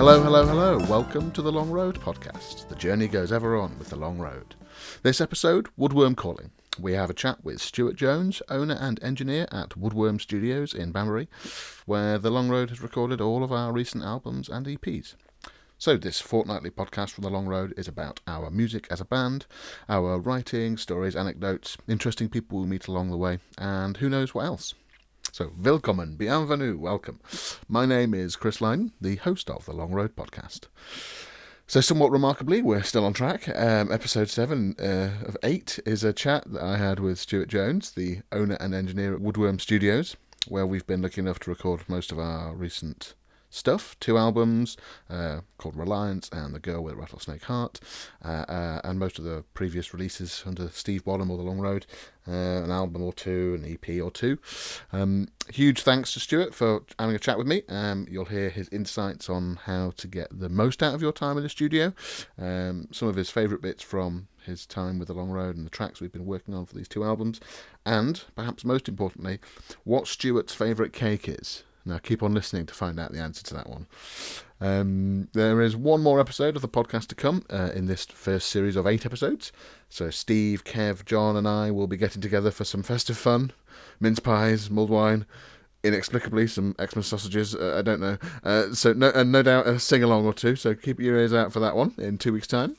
Hello, hello, hello. Welcome to the Long Road podcast. The journey goes ever on with the Long Road. This episode, Woodworm Calling. We have a chat with Stuart Jones, owner and engineer at Woodworm Studios in Banbury, where the Long Road has recorded all of our recent albums and EPs. So this fortnightly podcast from the Long Road is about our music as a band, our writing, stories, anecdotes, interesting people we meet along the way, and who knows what else. So, willkommen, bienvenue, welcome. My name is Chris Lydon, the host of the Long Road podcast. So, somewhat remarkably, we're still on track. Episode 7 of 8 is a chat that I had with Stuart Jones, the owner and engineer at Woodworm Studios, where we've been lucky enough to record most of our recent stuff, 2 albums called Reliance and The Girl with a Rattlesnake Heart, and most of the previous releases under Steve Bonham or The Long Road, an album or 2, an EP or 2. Huge thanks to Stuart for having a chat with me. You'll hear his insights on how to get the most out of your time in the studio, some of his favourite bits from his time with The Long Road and the tracks we've been working on for these 2 albums, and, perhaps most importantly, what Stuart's favourite cake is. Now, keep on listening to find out the answer to that one. There is one more episode of the podcast to come in this first series of 8 episodes. So Steve, Kev, John and I will be getting together for some festive fun. Mince pies, mulled wine, inexplicably some Xmas sausages, I don't know. No doubt a sing-along or 2, so keep your ears out for that one in 2 weeks' time.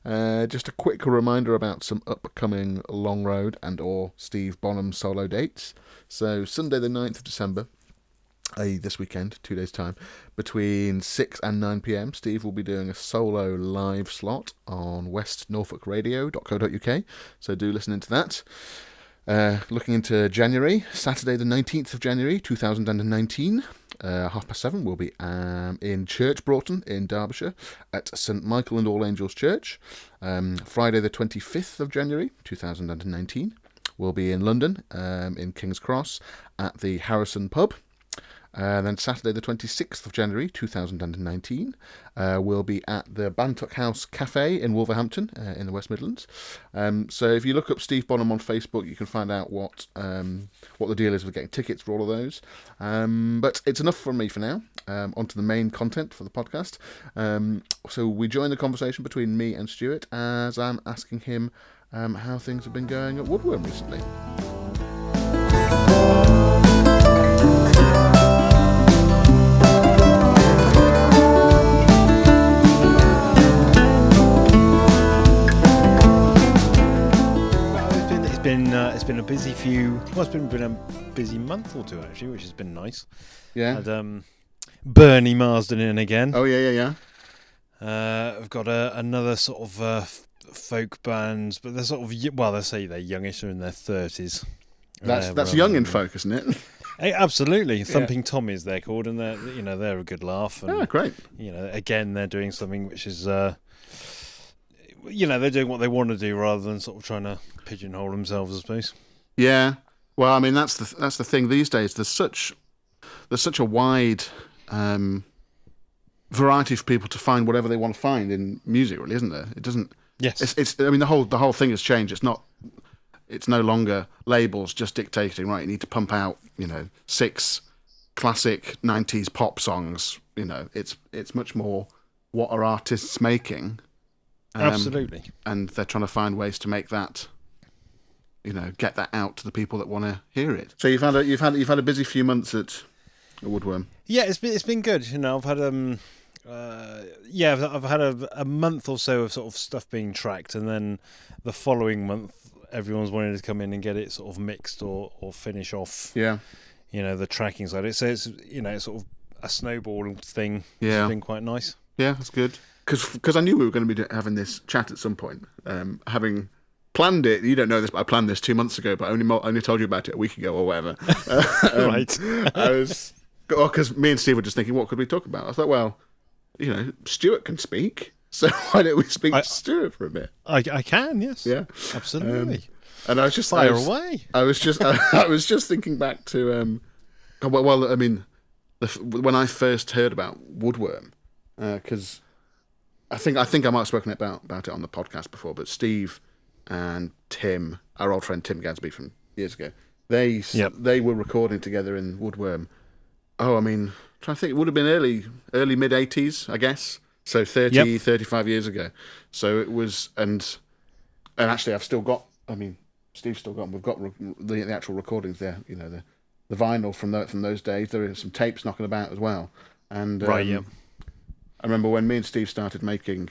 Just a quick reminder about some upcoming Long Road and or Steve Bonham solo dates. So Sunday the 9th of December, this weekend, 2 days' time, between 6 and 9 p.m, Steve will be doing a solo live slot on westnorfolkradio.co.uk, so do listen into that. Looking into January, Saturday the 19th of January 2019, 7:30, we'll be in Church Broughton in Derbyshire at St Michael and All Angels Church. Friday the 25th of January 2019, we'll be in London, in King's Cross at the Harrison Pub. Then Saturday the 26th of January 2019, we'll be at the Bantuck House Cafe in Wolverhampton in the West Midlands. So if you look up Steve Bonham on Facebook, you can find out what the deal is with getting tickets for all of those. But it's enough from me for now. On to the main content for the podcast. So we join the conversation between me and Stuart as I'm asking him how things have been going at Woodworm recently. It's been a busy it's been a busy month or 2 actually, which has been nice. Yeah. Had Bernie Marsden in again. Oh yeah. I've got another sort of folk band, but they're sort of they say they're youngish, they're in their 30s. That's young in folk, isn't it? Hey, absolutely. Thumping Tommies they're called, and they're a good laugh. And, great. Again they're doing something which is they're doing what they want to do rather than sort of trying to pigeonhole themselves, I suppose. Yeah. Well, I mean that's the thing these days. There's such a wide variety of people to find whatever they want to find in music, really, isn't there? It doesn't. Yes. It's. I mean, the whole thing has changed. It's no longer labels just dictating. Right, you need to pump out 6 classic 90s pop songs. It's much more what are artists making. Absolutely. And they're trying to find ways to make that, get that out to the people that want to hear it. So you've had a busy few months at Woodworm. Yeah, it's been good. I've had I've had a month or so of sort of stuff being tracked, and then the following month everyone's wanting to come in and get it sort of mixed or finish off. Yeah. The tracking side. So it's it's sort of a snowball thing. Yeah. It's been quite nice. Yeah, that's good. Because I knew we were going to be having this chat at some point. Having planned it, you don't know this, but I planned this 2 months ago, but I only told you about it a week ago or whatever. Right. Because me and Steve were just thinking, what could we talk about? I thought, well, Stuart can speak, so why don't we speak to Stuart for a bit? I can, yes. Yeah, absolutely. And I was just fire away. I was just thinking back to well, I mean, when I first heard about Woodworm, because. I think I might have spoken about it on the podcast before, but Steve and Tim, our old friend Tim Gadsby from years ago, they were recording together in Woodworm. Oh, I mean, trying to think, it would have been early mid 80s, I guess. So 35 years ago. So it was, and actually I've still got, Steve's still got them. We've got the actual recordings there, the vinyl from those days. There are some tapes knocking about as well. And I remember when me and Steve started making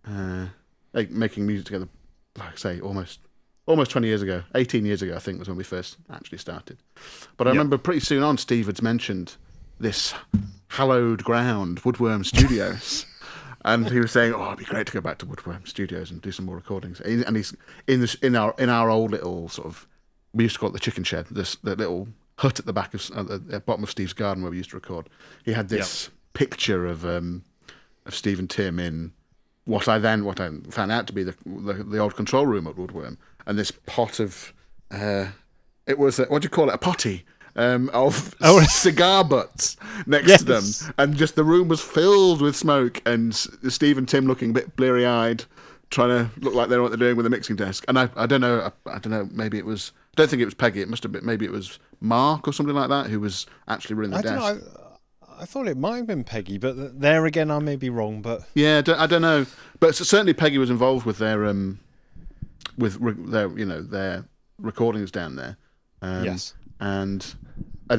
music together, like I say, almost 20 years ago, 18 years ago, I think was when we first actually started. But I remember pretty soon on, Steve had mentioned this hallowed ground, Woodworm Studios. And he was saying, "Oh, it'd be great to go back to Woodworm Studios and do some more recordings." And he's in our old little sort of, we used to call it the chicken shed, the little hut at the back of at the bottom of Steve's garden where we used to record. He had this picture of Steve and Tim in what I found out to be the old control room at Woodworm, and this pot of it was what do you call it, a potty. Of cigar butts next to them, and just the room was filled with smoke, and Steve and Tim looking a bit bleary-eyed, trying to look like they know what they're doing with the mixing desk. And I don't know, maybe it was, I don't think it was Peggy, it must have been, maybe it was Mark or something like that who was actually running the desk. I thought it might have been Peggy, but there again I may be wrong. But yeah, I don't know, but certainly Peggy was involved with their their recordings down there. Yes. And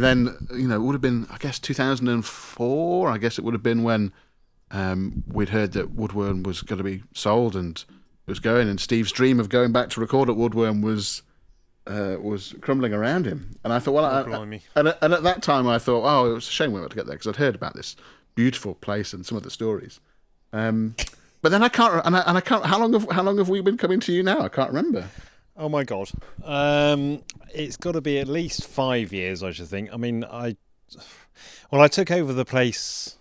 then, it would have been, I guess, 2004, I guess it would have been when we'd heard that Woodworm was going to be sold and was going, and Steve's dream of going back to record at Woodworm was crumbling around him. And I thought, and at that time I thought, oh, it was a shame we weren't to get there, because I'd heard about this beautiful place and some of the stories. But then I can't, how long have we been coming to you now? I can't remember. Oh my God. It's got to be at least 5 years, I should think. I mean, I took over the place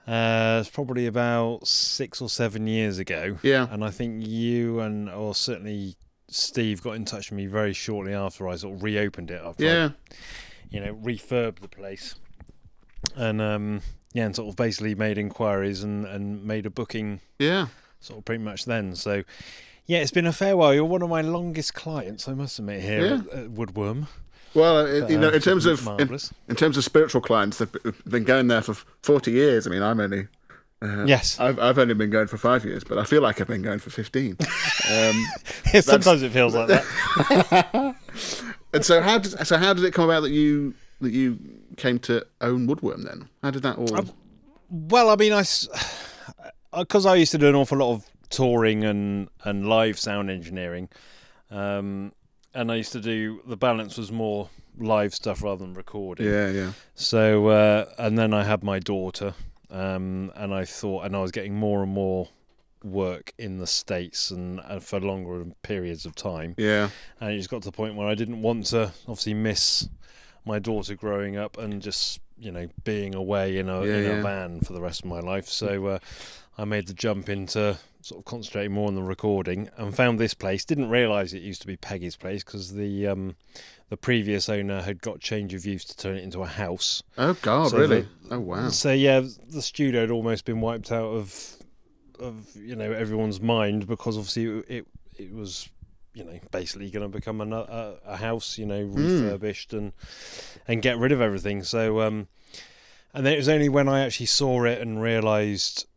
probably about 6 or 7 years ago. Yeah. And I think you or certainly Steve got in touch with me very shortly after I sort of reopened it. After refurbed the place. And and sort of basically made inquiries and made a booking. Yeah. Sort of pretty much then. So yeah, it's been a fair while. You're one of my longest clients, I must admit, here at Woodworm. Well, in terms of spiritual clients, they've been going there for 40 years. I mean, I'm only yes, I've only been going for 5 years, but I feel like I've been going for 15. Sometimes it feels like that. And so how did it come about that you came to own Woodworm then? How did that all? Well, I mean, because I used to do an awful lot of touring and live sound engineering, and I used to do, the balance was more live stuff rather than recording. Yeah. So and then I had my daughter, and I thought, and I was getting more and more work in the States and for longer periods of time. Yeah. And it just got to the point where I didn't want to obviously miss my daughter growing up and just being away in a van for the rest of my life. So I made the jump into sort of concentrating more on the recording, and found this place. Didn't realise it used to be Peggy's place, because the previous owner had got change of use to turn it into a house. Oh God, so really? Oh wow. So yeah, the studio had almost been wiped out of everyone's mind, because obviously it was basically going to become a house, refurbished and get rid of everything. So and then it was only when I actually saw it and realised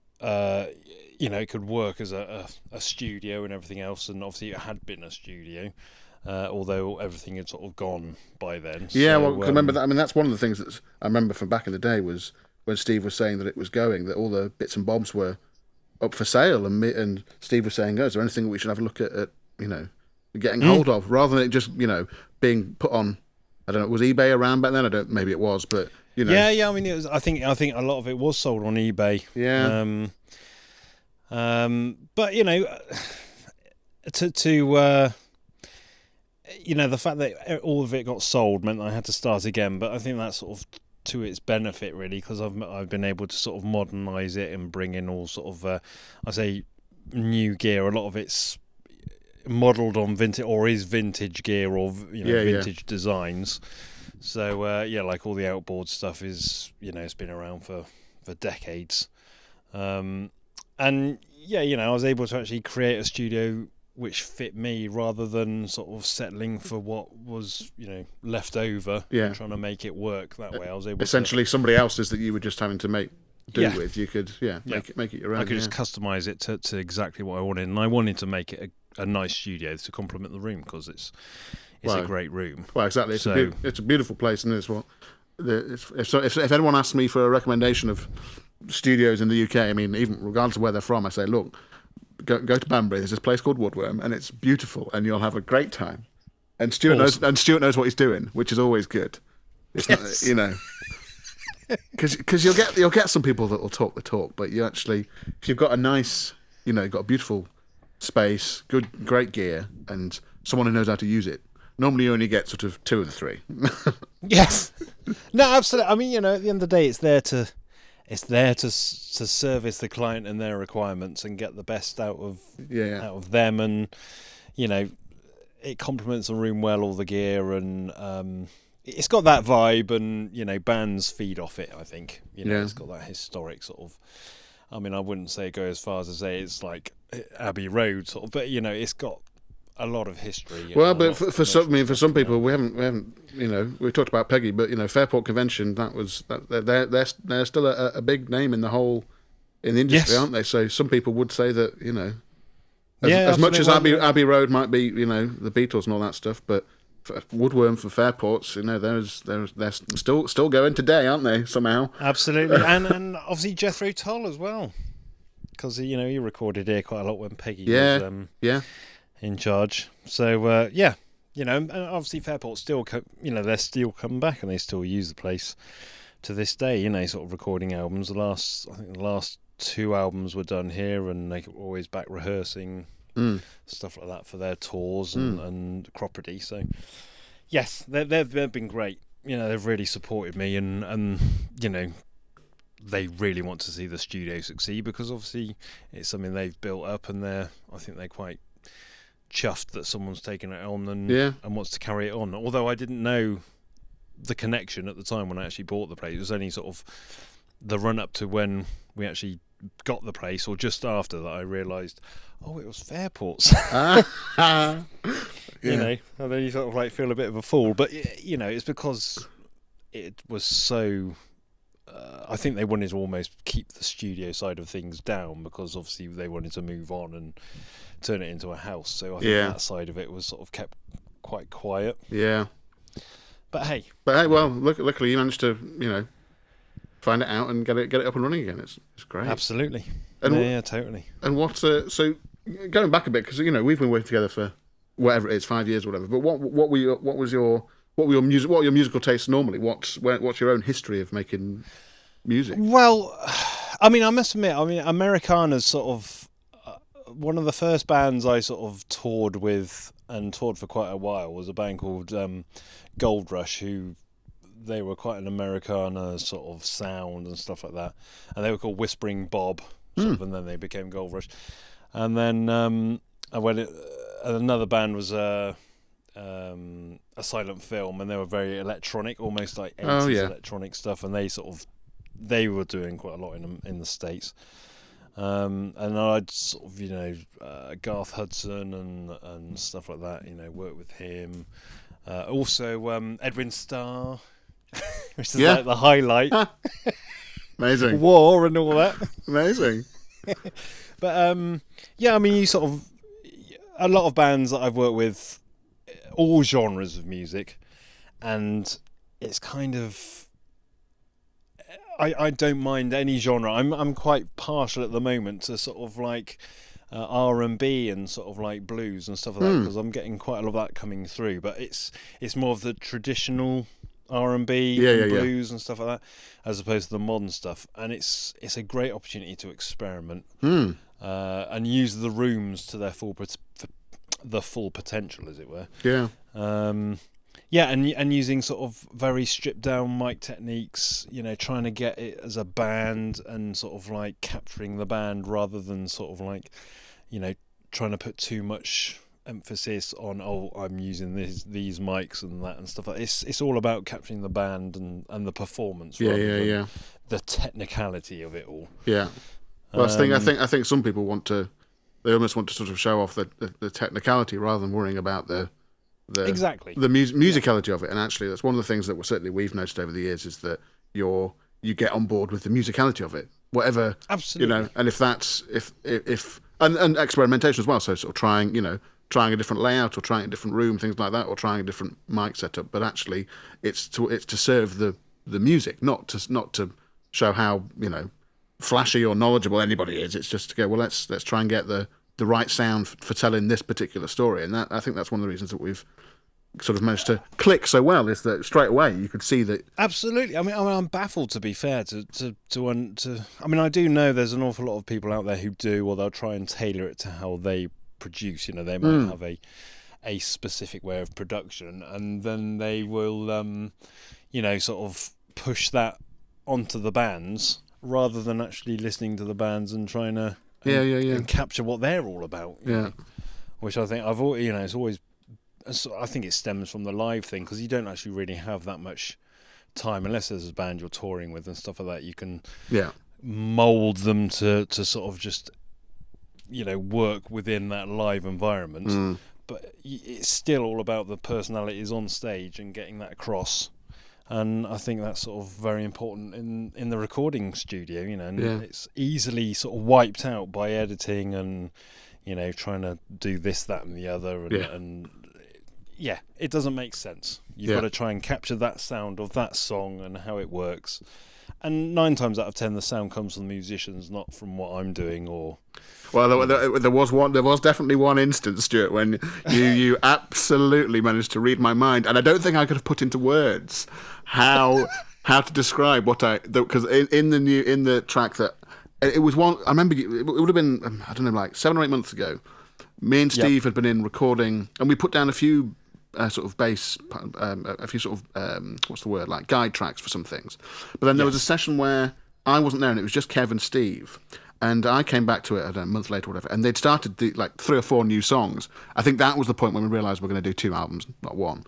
it could work as a studio and everything else, and obviously it had been a studio, although everything had sort of gone by then. Yeah, so, well, I remember that. I mean, that's one of the things that I remember from back in the day, was when Steve was saying that it was going, that all the bits and bobs were up for sale, and Steve was saying, is there anything we should have a look at getting hold of, rather than it just being put on, I don't know, was eBay around back then? maybe it was, but Yeah, I mean, it was. I think a lot of it was sold on eBay. Yeah. But the fact that all of it got sold meant I had to start again. But I think that's sort of to its benefit, really, because I've been able to sort of modernise it and bring in all sort of I say new gear. A lot of it's modelled on vintage, or is vintage gear, or vintage designs. So like all the outboard stuff is it's been around for decades, and I was able to actually create a studio which fit me, rather than sort of settling for what was, left over. Yeah. And trying to make it work that way. I was able essentially to, somebody else's that you were just having to do with. You could make it your own. I could just customise it to exactly what I wanted, and I wanted to make it a nice studio to complement the room, because it's a great room. Well, exactly. It's a beautiful place, and it's what. If anyone asks me for a recommendation of studios in the UK, I mean, even regardless of where they're from, I say, look, go to Banbury. There's this place called Woodworm, and it's beautiful, and you'll have a great time. And Stuart knows what he's doing, which is always good. It's not, because you'll get some people that will talk the talk, but you actually, if you've got a nice, you've got a beautiful space, great gear, and someone who knows how to use it. Normally, you only get sort of 2 of the 3. Yes. No, absolutely. I mean, at the end of the day, it's there to service the client and their requirements and get the best out of them, and it complements the room well, all the gear, and it's got that vibe, and bands feed off it. I think it's got that historic sort of. I mean, I wouldn't say go as far as to say it's like Abbey Road sort of, but it's got a lot of history. Well, but for some people, we haven't. We talked about Peggy, but Fairport Convention, they're still a big name in the industry, aren't they? So some people would say that as much as Abbey Road might be the Beatles and all that stuff, but for Woodworm for Fairports, they're still going today, aren't they? Somehow, absolutely, and obviously Jethro Tull as well, because he recorded here quite a lot when Peggy was in charge. So and obviously Fairport still they're still coming back, and they still use the place to this day. Sort of recording albums. I think the last 2 albums were done here, and they were always back rehearsing stuff like that for their tours and Cropredy. So yes, they've been great. They've really supported me, and they really want to see the studio succeed, because obviously it's something they've built up, and I think they're quite chuffed that someone's taken it on and wants to carry it on. Although I didn't know the connection at the time when I actually bought the place. It was only sort of the run up to when we actually got the place, or just after that, I realised, it was Fairport's. And then you sort of like feel a bit of a fool. But it's because it was so. I think they wanted to almost keep the studio side of things down, because obviously they wanted to move on and turn it into a house. So I think that side of it was sort of kept quite quiet. Yeah. But hey, well, luckily you managed to, find it out and get it up and running again. It's great. Absolutely. And totally. And what? So going back a bit, because we've been working together for whatever it is, 5 years or whatever. But what were your musical tastes normally? What's your own history of making music? Well, I mean, I must admit, Americana's sort of one of the first bands I sort of toured with, and toured for quite a while, was a band called Gold Rush, who they were quite an Americana sort of sound and stuff like that, and they were called Whispering Bob, and then they became Gold Rush. And then another band was a silent film, and they were very electronic, almost like 80s electronic stuff, and they were doing quite a lot in the States. And I'd sort of Garth Hudson and stuff like that, work with him. Also Edwin Starr, which is like the highlight. Amazing. War and all that. Amazing. But you sort of, a lot of bands that I've worked with, all genres of music, and it's kind of, I don't mind any genre. I'm quite partial at the moment to sort of like R&B and sort of like blues and stuff like that, because I'm getting quite a lot of that coming through. But it's more of the traditional R&B and blues and stuff like that, as opposed to the modern stuff. And it's a great opportunity to experiment and use the rooms to their full potential, as it were. Yeah. And using sort of very stripped down mic techniques, trying to get it as a band and sort of like capturing the band, rather than sort of like, trying to put too much emphasis on, I'm using these mics and that and stuff like that. It's all about capturing the band and the performance, rather than the technicality of it all. Yeah. Well, I think some people want to They almost want to sort of show off the technicality rather than worrying about the Exactly. the musicality of it. And actually, that's one of the things that we've noticed over the years is that you get on board with the musicality of it, whatever. Absolutely. And if that's if and experimentation as well. So sort of trying a different layout or trying a different room, things like that, or trying a different mic setup. But actually, it's to serve the music, not to show how flashy or knowledgeable anybody is. It's just to go, well, let's try and get the right sound for telling this particular story. And that, I think that's one of the reasons that we've sort of managed to click so well, is that straight away you could see that. Absolutely. I mean, I'm baffled, to be fair. I mean, I do know there's an awful lot of people out there who do, or they'll try and tailor it to how they produce. They might have a specific way of production, and then they will, sort of push that onto the bands rather than actually listening to the bands and trying to and capture what they're all about. Which I think it's always. I think it stems from the live thing, because you don't actually really have that much time unless there's a band you're touring with and stuff like that. You can mould them to sort of just work within that live environment, but it's still all about the personalities on stage and getting that across. And I think that's sort of very important in the recording studio, and it's easily sort of wiped out by editing and trying to do this, that, and the other, and it doesn't make sense. You've got to try and capture that sound of that song and how it works. And 9 times out of 10, the sound comes from the musicians, not from what I'm doing. Or there was definitely one instance, Stuart, when you absolutely managed to read my mind, and I don't think I could have put into words how to describe what because in the track that it was one. I remember it would have been, I don't know, like 7 or 8 months ago. Me and Steve had been in recording, and we put down a few sort of bass, a few sort of what's the word, like guide tracks for some things. But then there was a session where I wasn't there, and it was just Kev and Steve. And I came back to it, I don't know, a month later or whatever, and they'd started 3 or 4 new songs. I think that was the point when we realised we're going to do 2 albums, not 1.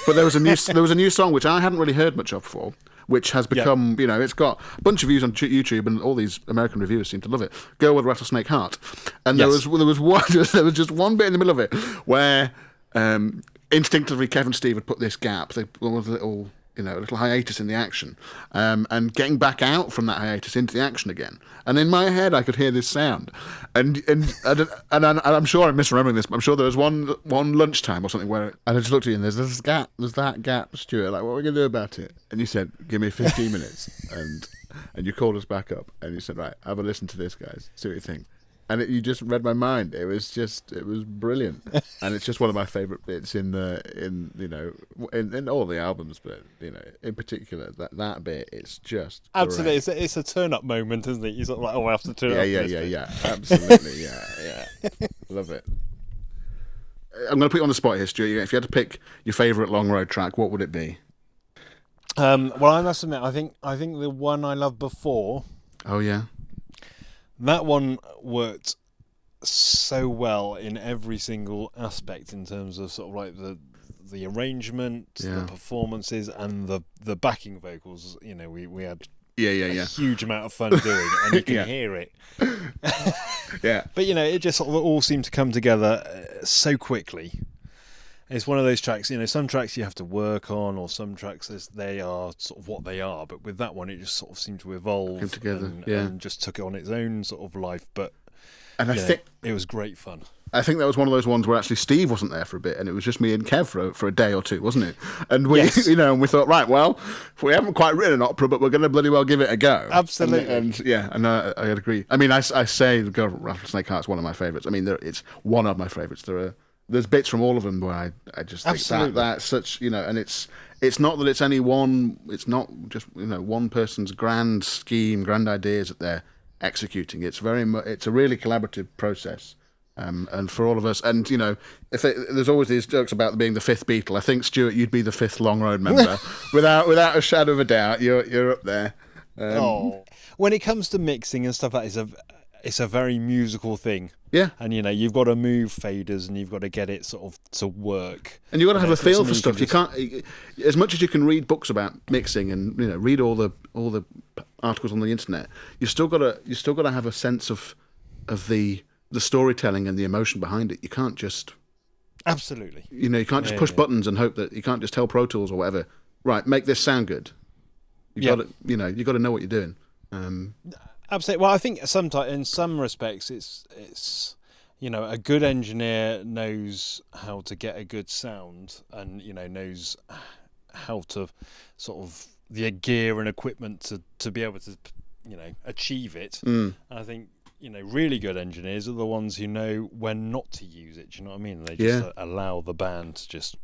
But there was a new song which I hadn't really heard much of before, which has become, it's got a bunch of views on YouTube, and all these American reviewers seem to love it. Girl with Rattlesnake Heart, and there was just one bit in the middle of it where instinctively Kevin and Steve had put this gap. There was a little hiatus in the action, and getting back out from that hiatus into the action again. And in my head, I could hear this sound, and I'm sure I'm misremembering this, but I'm sure there was one lunchtime or something where I just looked at you and there's that gap, Stuart. Like, what are we gonna do about it? And you said, give me 15 minutes, and you called us back up and you said, right, have a listen to this, guys. See what you think. And you just read my mind. It was brilliant, and it's just one of my favourite bits in all the albums, but in particular that bit. It's just absolutely it's a turn up moment, isn't it? You're sort of like, I have to turn up. Yeah, absolutely, yeah, love it. I'm going to put you on the spot here, Stuart. If you had to pick your favourite Long Road track, what would it be? Well, I must admit, I think the one I loved before. Oh yeah. That one worked so well in every single aspect, in terms of sort of like the arrangement, the performances, and the backing vocals. We had a huge amount of fun doing it, and you can hear it. But it just sort of all seemed to come together so quickly. It's one of those tracks, some tracks you have to work on, or some tracks they are sort of what they are. But with that one, it just sort of seemed to evolve together, and just took it on its own sort of life. But I think it was great fun. I think that was one of those ones where actually Steve wasn't there for a bit, and it was just me and Kev for a day or two, wasn't it? And we, and we thought, right, well, we haven't quite written an opera, but we're going to bloody well give it a go. Absolutely. And I agree. I mean, I say the Girl Rattlesnake Heart's one of my favourites. I mean, it's one of my favourites. There's bits from all of them where I just think that's such, and it's not that it's any one, it's not just, one person's grand scheme, grand ideas that they're executing. It's it's a really collaborative process. And for all of us, and there's always these jokes about being the 5th Beatle. I think, Stuart, you'd be the 5th Long Road member, without a shadow of a doubt. You're up there. When it comes to mixing and stuff, it's a very musical thing. Yeah. And you've got to move faders, and you've got to get it sort of to work. And you've got to have a feel for stuff. You can't, as much as you can read books about mixing and read all the articles on the internet, you still got to have a sense of the the storytelling and the emotion behind it. You can't just, Absolutely. you can't just push buttons and hope that you can't just tell Pro Tools or whatever, right, make this sound good. You got to, you got to know what you're doing. Absolutely. Well, I think sometimes, in some respects, it's a good engineer knows how to get a good sound, and knows how to sort of the gear and equipment to be able to achieve it. And I think really good engineers are the ones who know when not to use it. Do you know what I mean? They just allow the band to just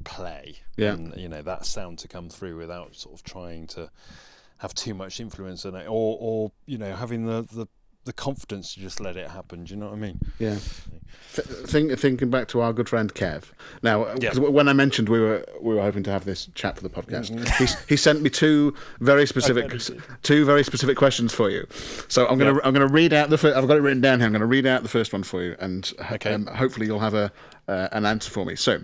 play, and that sound to come through without sort of trying to have too much influence on it, or having the confidence to just let it happen. Do you know what I mean? Yeah. Thinking back to our good friend Kev. Now, because when I mentioned we were hoping to have this chat for the podcast, he sent me two very specific questions for you. So I'm gonna read out the first. I've got it written down here. I'm going to read out the first one for you, and hopefully you'll have an answer for me. So.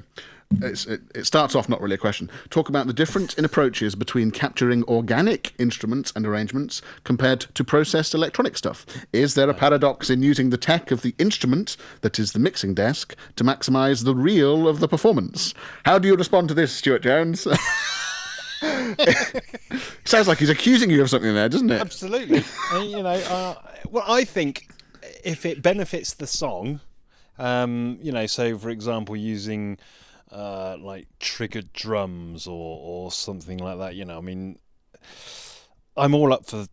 It starts off not really a question. Talk about the difference in approaches between capturing organic instruments and arrangements compared to processed electronic stuff. Is there a paradox in using the tech of the instrument, that is the mixing desk, to maximise the real of the performance? How do you respond to this, Stuart Jones? Sounds like he's accusing you of something there, doesn't it? Absolutely. Well, I think if it benefits the song, so for example, using like triggered drums or something like that. I mean, I'm all up for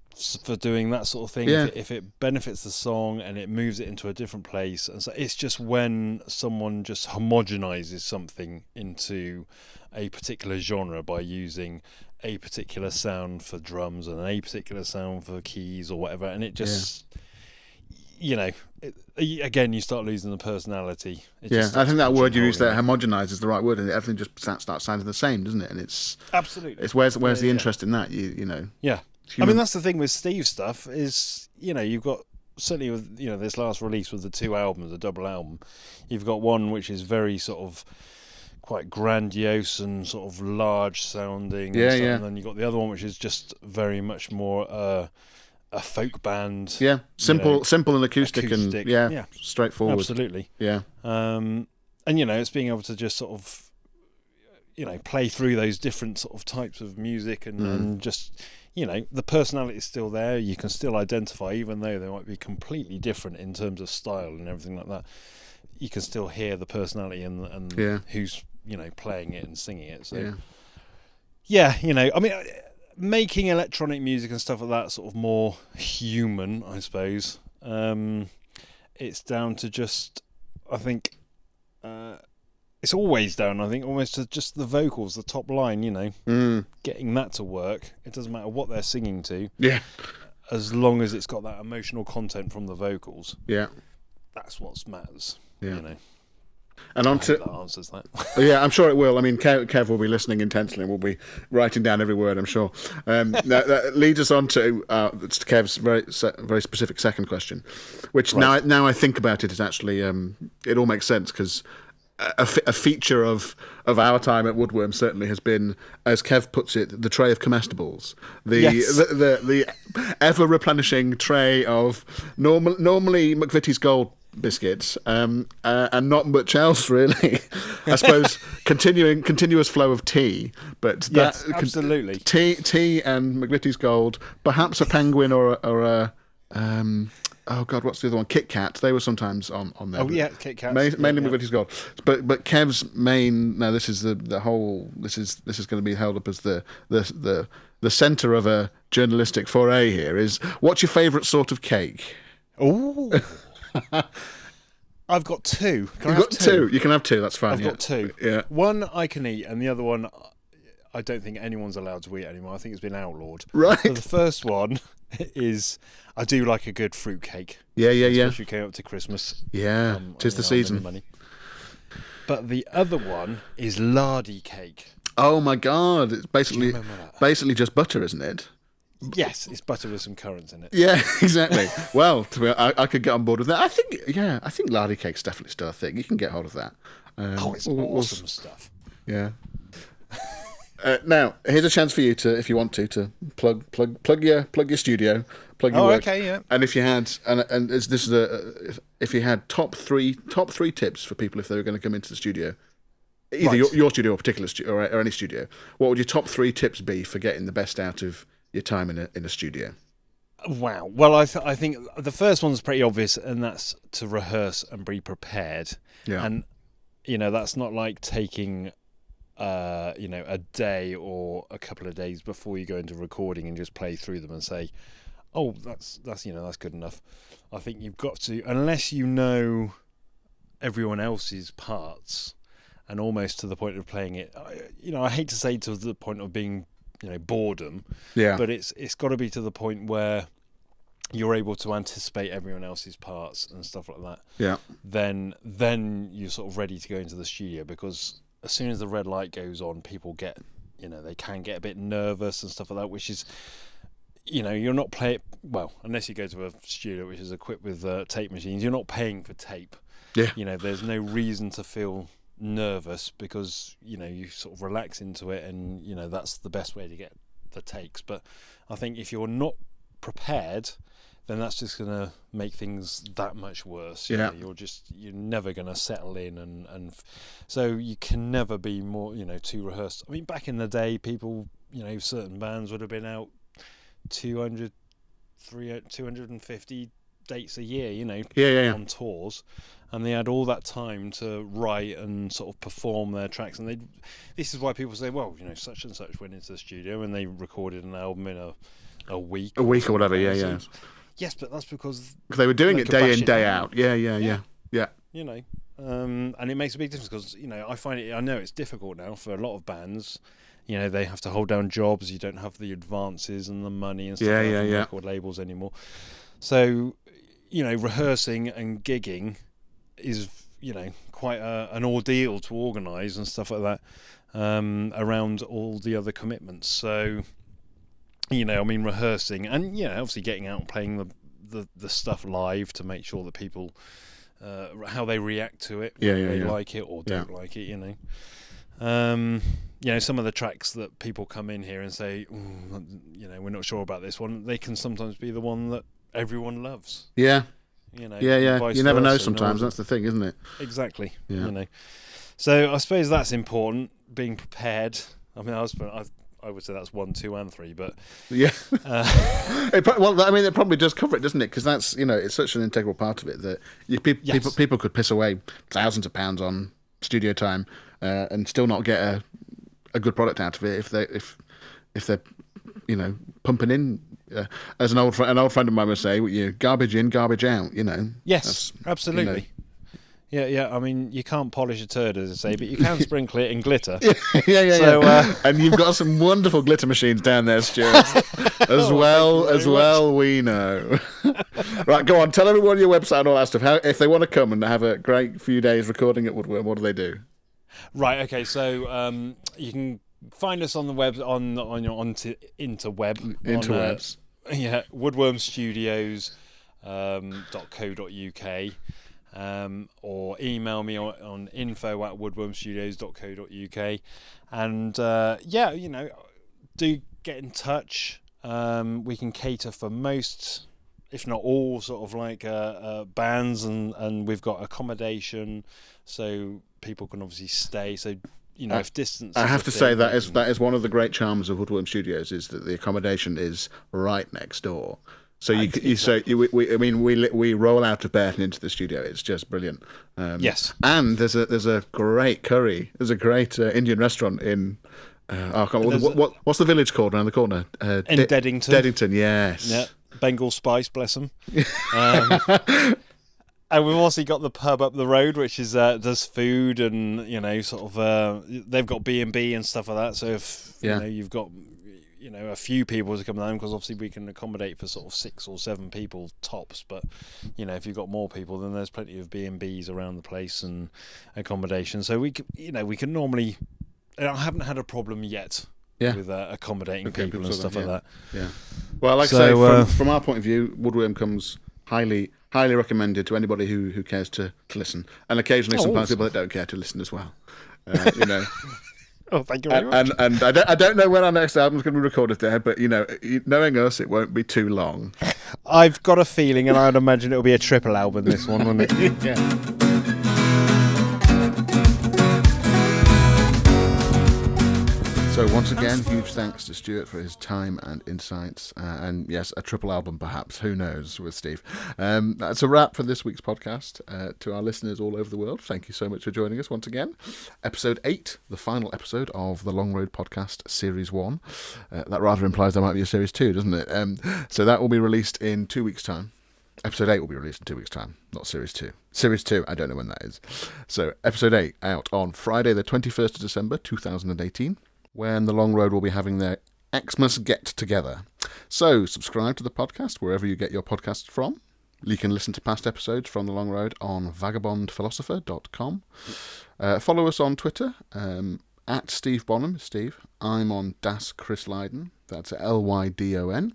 doing that sort of thing. Yeah. If it benefits the song and it moves it into a different place, and so it's just when someone just homogenizes something into a particular genre by using a particular sound for drums and a particular sound for keys or whatever, and it just. Again, you start losing the personality. I think that word you used there, homogenise, is the right word, and everything just starts sounding the same, doesn't it? And it's absolutely. It's where's the interest in that? Yeah. I mean, that's the thing with Steve's stuff is you've got certainly with this last release with the two albums, the double album, you've got one which is very sort of quite grandiose and sort of large sounding, and then you've got the other one which is just very much more. A folk band, simple and acoustic. And straightforward, absolutely, and it's being able to just sort of play through those different sort of types of music and just the personality is still there. You can still identify, even though they might be completely different in terms of style and everything like that. You can still hear the personality and who's playing it and singing it. So I mean. Making electronic music and stuff like that sort of more human, I suppose. It's down to just, I think, it's always down, I think, almost to just the vocals, the top line, getting that to work. It doesn't matter what they're singing to. Yeah. As long as it's got that emotional content from the vocals. Yeah. That's what matters, And on to that answers that. Yeah, I'm sure it will. I mean, Kev will be listening intensely and will be writing down every word, I'm sure. That leads us on to Kev's very specific second question, which now I think about it, is actually it all makes sense, because a feature of our time at Woodworm certainly has been, as Kev puts it, the tray of comestibles. The ever replenishing tray of normally McVitie's Gold biscuits, and not much else really. I suppose continuous flow of tea, but absolutely tea and McVitie's Gold, perhaps a penguin or a oh God, what's the other one? Kit Kat. They were sometimes on there. Oh yeah, Kit Kat. Mainly McVitie's Gold, but Kev's main. Now this is the whole. This is going to be held up as the centre of a journalistic foray here. Is, what's your favourite sort of cake? Oh. I've got two. You've got two. You can have two. That's fine. I've got two. Yeah. One I can eat, and the other one I don't think anyone's allowed to eat anymore. I think it's been outlawed. Right. So the first one is, I do like a good fruit cake. Yeah. Especially came up to Christmas. Yeah, 'tis the season. Money. But the other one is lardy cake. Oh my God! It's basically just butter, isn't it? Yes, it's butter with some currants in it. Yeah, exactly. Well, I could get on board with that. I think lardy cake's definitely still a thing. You can get hold of that. It's awesome stuff. Yeah. Now, here's a chance for you to, if you want to plug your studio, plug your work. Okay, yeah. And if you had, if you had top three tips for people if they were going to come into the studio, either Right. your studio or particular or any studio, what would your top three tips be for getting the best out of your time in a studio? Wow. Well, I think the first one's pretty obvious, and that's to rehearse and be prepared. Yeah. And that's not like taking a day or a couple of days before you go into recording and just play through them and say, oh, that's good enough. I think you've got to, unless you know everyone else's parts, and almost to the point of playing it, I hate to say to the point of being, boredom, but it's got to be to the point where you're able to anticipate everyone else's parts and stuff like that. Yeah. Then you're sort of ready to go into the studio, because as soon as the red light goes on, people get, they can get a bit nervous and stuff like that, which is, you're not playing, well, unless you go to a studio which is equipped with tape machines, you're not paying for tape. Yeah. There's no reason to feel nervous, because, you sort of relax into it, and, that's the best way to get the takes. But I think if you're not prepared, then that's just going to make things that much worse. You're never going to settle in, and so you can never be more, too rehearsed. I mean, back in the day, people, certain bands would have been out 200, 300, 250 dates a year, on tours, and they had all that time to write and sort of perform their tracks. And this is why people say, well, such and such went into the studio and they recorded an album in a week or whatever. Yeah. Yes, but that's because they were doing it day in, day out. Yeah. And it makes a big difference, because I know it's difficult now for a lot of bands. They have to hold down jobs. You don't have the advances and the money and stuff like that from record labels anymore. So rehearsing and gigging is quite an ordeal to organise and stuff like that, around all the other commitments. So rehearsing and obviously getting out and playing the stuff live to make sure that people how they react to it, whether they like it or don't like it. Some of the tracks that people come in here and say, we're not sure about this one, they can sometimes be the one that everyone loves. Yeah. You never know sometimes. That's the thing, isn't it? Exactly. Yeah. So I suppose that's important, being prepared. I mean, I would say that's 1, 2, and 3, but yeah. It probably does cover it, doesn't it? Because that's it's such an integral part of it that people could piss away thousands of pounds on studio time and still not get a good product out of it if they're pumping in. As an old friend of mine would say, garbage in, garbage out. Yes, absolutely. Yeah. I mean, you can't polish a turd, as I say, but you can sprinkle it in glitter. Yeah. And you've got some wonderful glitter machines down there, Stuart. as well, we know. Right, go on. Tell everyone your website and all that stuff. How, if they want to come and have a great few days recording at Woodworm, what do they do? Right. Okay. So you can find us on the web on your interwebs. Woodworm Studios .co.uk. Or email me on info@woodwormstudios.co.uk, and do get in touch. We can cater for most, if not all, sort of like bands, and we've got accommodation, so people can obviously stay. So if distance, I have to say that is one of the great charms of Woodworm Studios, is that the accommodation is right next door. So we roll out of bed and into the studio. It's just brilliant. Yes. And there's a great curry. There's a great Indian restaurant in. What's the village called around the corner? In Deddington. Deddington, yes. Yeah. Bengal Spice, bless them. And we've also got the pub up the road, which is does food and they've got B&B and stuff like that. So if you've got a few people to come down, because obviously we can accommodate for sort of 6 or 7 people tops, but if you've got more people, then there's plenty of B&Bs around the place and accommodation. So we can normally, I haven't had a problem yet with accommodating people and stuff like that. Yeah. Well, like I say, from our point of view, Woodworm comes highly recommended to anybody who cares to listen, and occasionally sometimes people that don't care to listen as well. Oh, thank you very much. And I don't know when our next album's going to be recorded there, but knowing us, it won't be too long. I've got a feeling, and I'd imagine it'll be a triple album, this one, won't it? Yeah. So once again, huge thanks to Stuart for his time and insights, and yes, a triple album perhaps, who knows, with Steve. That's a wrap for this week's podcast. To our listeners all over the world, thank you so much for joining us once again. Episode 8, the final episode of the Long Road podcast, Series 1. That rather implies there might be a Series 2, doesn't it? So that will be released in 2 weeks' time. Episode 8 will be released in 2 weeks' time, not Series 2. Series 2, I don't know when that is. So Episode 8 out on Friday the 21st of December 2018. When the Long Road will be having their Xmas get-together. So, subscribe to the podcast wherever you get your podcasts from. You can listen to past episodes from the Long Road on vagabondphilosopher.com. Follow us on Twitter, at Steve Bonham, Steve. I'm on Das Chris Lydon, that's Lydon.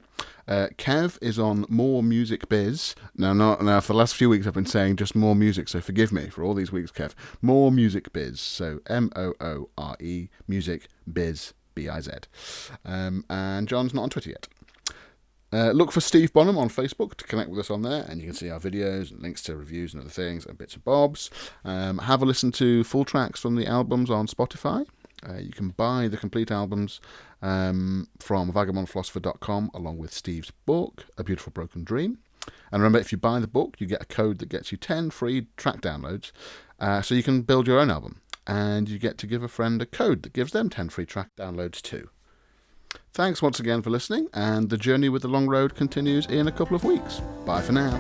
Kev is on More Music Biz. Now, for the last few weeks I've been saying just More Music, so forgive me for all these weeks, Kev. More Music Biz, so Moore Music Biz, B-I-Z. And John's not on Twitter yet. Look for Steve Bonham on Facebook to connect with us on there, and you can see our videos and links to reviews and other things and bits and bobs. Have a listen to full tracks from the albums on Spotify. You can buy the complete albums from vagabondphilosopher.com along with Steve's book, A Beautiful Broken Dream. And remember, if you buy the book, you get a code that gets you 10 free track downloads, so you can build your own album. And you get to give a friend a code that gives them 10 free track downloads too. Thanks once again for listening, and the journey with the Long Road continues in a couple of weeks. Bye for now.